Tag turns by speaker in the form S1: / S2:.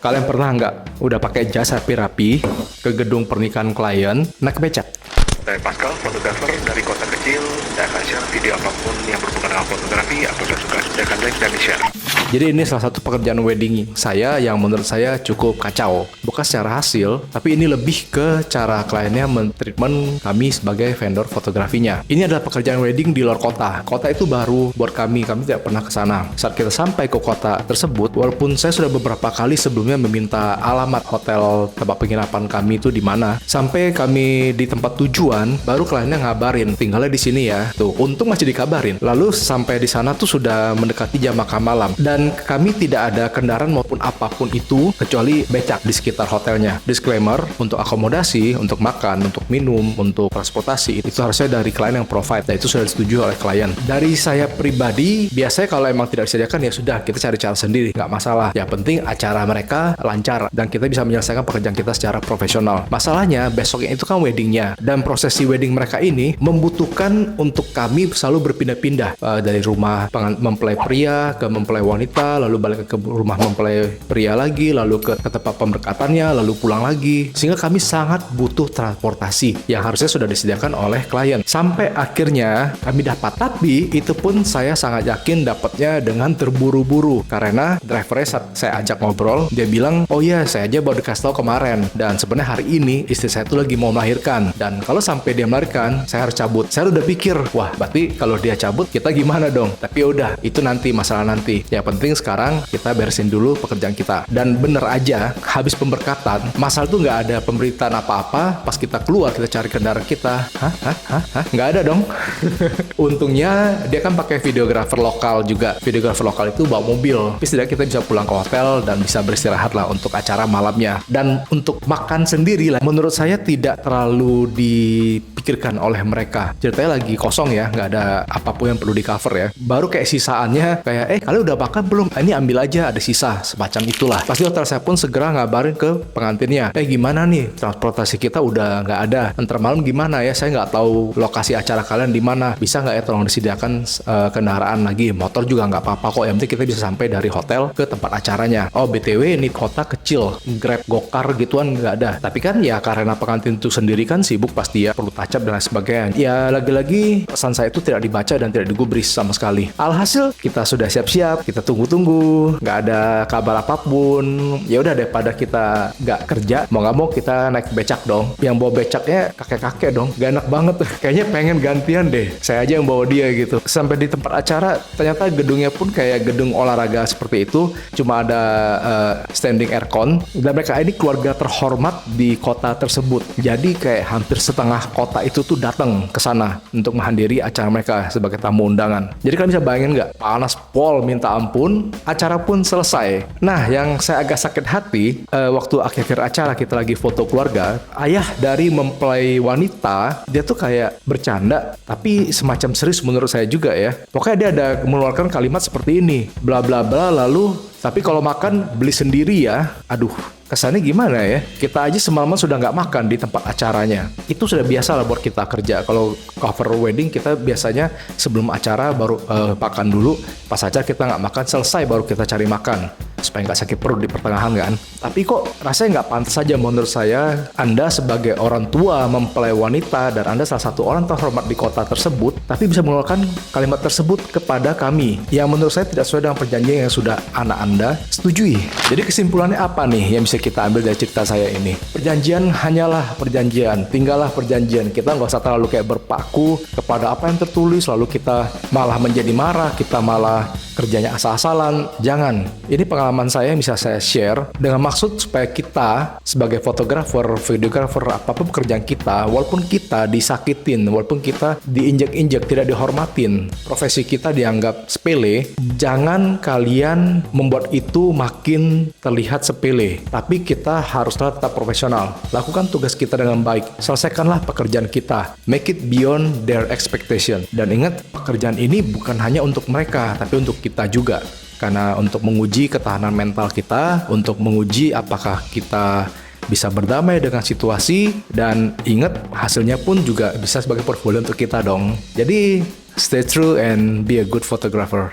S1: Kalian pernah nggak udah pakai jas rapi-rapi ke gedung pernikahan klien naik becak?
S2: Saya Pascal, fotografer dari kota kecil. Saya akan share video apapun yang berhubungan dengan fotografi. Apabila suka, silakan like dan di-share.
S1: Jadi ini salah satu pekerjaan wedding saya yang menurut saya cukup kacau. Bukan secara hasil, tapi ini lebih ke cara kliennya men-treatment kami sebagai vendor fotografinya. Ini adalah pekerjaan wedding di luar kota. Kota itu baru buat kami tidak pernah ke sana. Saat kita sampai ke kota tersebut, walaupun saya sudah beberapa kali sebelumnya meminta alamat hotel tempat penginapan kami itu di mana, sampai kami di tempat tujuan, baru kliennya ngabarin, tinggalnya di sini ya. Tuh, untung masih dikabarin. Lalu sampai di sana tuh sudah mendekati jam makan malam. Dan kami tidak ada kendaraan maupun apapun itu kecuali becak di sekitar hotelnya. Disclaimer, untuk akomodasi, untuk makan, untuk minum, untuk transportasi, itu harusnya dari klien yang provide. Dan itu sudah disetujui oleh klien. Dari saya pribadi, biasanya kalau emang tidak disediakan ya sudah, kita cari cara sendiri, nggak masalah. Yang penting acara mereka lancar dan kita bisa menyelesaikan pekerjaan kita secara profesional. Masalahnya besoknya itu kan weddingnya, dan prosesi wedding mereka ini membutuhkan untuk kami selalu berpindah-pindah dari rumah mempelai pria ke mempelai wanita, lalu balik ke rumah mempelai pria lagi, lalu ke tempat pemberkatannya, lalu pulang lagi. Sehingga kami sangat butuh transportasi yang harusnya sudah disediakan oleh klien. Sampai akhirnya kami dapat, tapi itu pun saya sangat yakin dapatnya dengan terburu-buru. Karena drivernya saya ajak ngobrol, dia bilang, oh iya saya aja baru dikasih tahu kemarin. Dan sebenarnya hari ini istri saya tuh lagi mau melahirkan. Dan kalau sampai dia melahirkan, saya harus cabut. Saya udah pikir, wah berarti kalau dia cabut kita gimana dong? Tapi udah, itu nanti, masalah nanti. Yang penting sekarang kita beresin dulu pekerjaan kita. Dan bener aja, habis pemberkatan, masalah tuh nggak ada pemberitaan apa-apa. Pas kita keluar, kita cari kendaraan kita. Hah? Nggak ada dong. Untungnya dia kan pakai videografer lokal juga. Videografer lokal itu bawa mobil. Tapi setidaknya kita bisa pulang ke hotel dan bisa beristirahat lah untuk acara malamnya. Dan untuk makan sendiri lah, menurut saya tidak terlalu dipikirkan oleh mereka. Ceritanya lagi kosong ya, nggak ada apapun yang perlu di cover ya. Baru kayak sisaannya kayak, kalian udah makan belum? Ini ambil aja, ada sisa, semacam itulah. Pasti hotel saya pun segera ngabarin ke pengantinnya, gimana nih, transportasi kita udah nggak ada, ntar malam gimana ya, saya nggak tahu lokasi acara kalian di mana, bisa nggak ya tolong disediakan kendaraan lagi, motor juga nggak apa-apa kok, yang penting kita bisa sampai dari hotel ke tempat acaranya. Oh BTW ini kota kecil, Grab, Gokar gituan nggak ada. Tapi kan ya karena pengantin itu sendiri kan sibuk, pasti ya perlu touch up dan lain sebagainya. Ya lagi-lagi pesan saya itu tidak dibaca dan tidak digubris sama sekali. Alhasil kita sudah siap-siap, kita tunggu-tunggu, nggak ada kabar apapun. Ya udah, daripada kita nggak kerja, mau nggak mau kita naik becak dong. Yang bawa becaknya kakek-kakek dong, gak enak banget. Kayaknya pengen gantian deh, saya aja yang bawa dia gitu. Sampai di tempat acara, ternyata gedungnya pun kayak gedung olahraga seperti itu, cuma ada standing aircon. Dan mereka ini keluarga terhormat di kota tersebut. Jadi kayak hampir setengah kota itu tuh datang ke sana untuk menghadiri acara mereka sebagai tamu undangan. Jadi kalian bisa bayangin nggak? Panas pol minta ampun, acara pun selesai. Nah, yang saya agak sakit hati, waktu akhir acara kita lagi foto keluarga, ayah dari mempelai wanita, dia tuh kayak bercanda, tapi semacam serius menurut saya juga ya. Pokoknya dia ada mengeluarkan kalimat seperti ini, bla bla bla, lalu, tapi kalau makan beli sendiri ya. Aduh, kesannya gimana ya? Kita aja semalaman sudah nggak makan di tempat acaranya. Itu sudah biasa lah buat kita kerja. Kalau cover wedding kita biasanya sebelum acara baru makan dulu. Pas acara kita nggak makan, selesai baru kita cari makan. Supaya nggak sakit perut di pertengahan kan. Tapi kok rasanya nggak pantas saja menurut saya. Anda sebagai orang tua mempelai wanita dan Anda salah satu orang terhormat di kota tersebut, tapi bisa mengeluarkan kalimat tersebut kepada kami. Yang menurut saya tidak sesuai dengan perjanjian yang sudah anak Anda setujui. Jadi kesimpulannya apa nih yang bisa kita ambil dari cerita saya ini? Perjanjian hanyalah perjanjian, tinggallah perjanjian. Kita nggak usah terlalu kayak berpaku kepada apa yang tertulis, lalu kita malah menjadi marah, kita malah kerjanya asal-asalan. Jangan. Ini pengalaman saya yang bisa saya share dengan maksud supaya kita sebagai fotografer, videografer, apapun pekerjaan kita, walaupun kita disakitin, walaupun kita diinjek-injek, tidak dihormatin, profesi kita dianggap sepele, jangan kalian membuat itu makin terlihat sepele. Tapi kita haruslah tetap profesional. Lakukan tugas kita dengan baik. Selesaikanlah pekerjaan kita. Make it beyond their expectation. Dan ingat, pekerjaan ini bukan hanya untuk mereka, tapi untuk kita juga. Karena untuk menguji ketahanan mental kita, untuk menguji apakah kita bisa berdamai dengan situasi, dan ingat hasilnya pun juga bisa sebagai portfolio untuk kita dong. Jadi stay true and be a good photographer.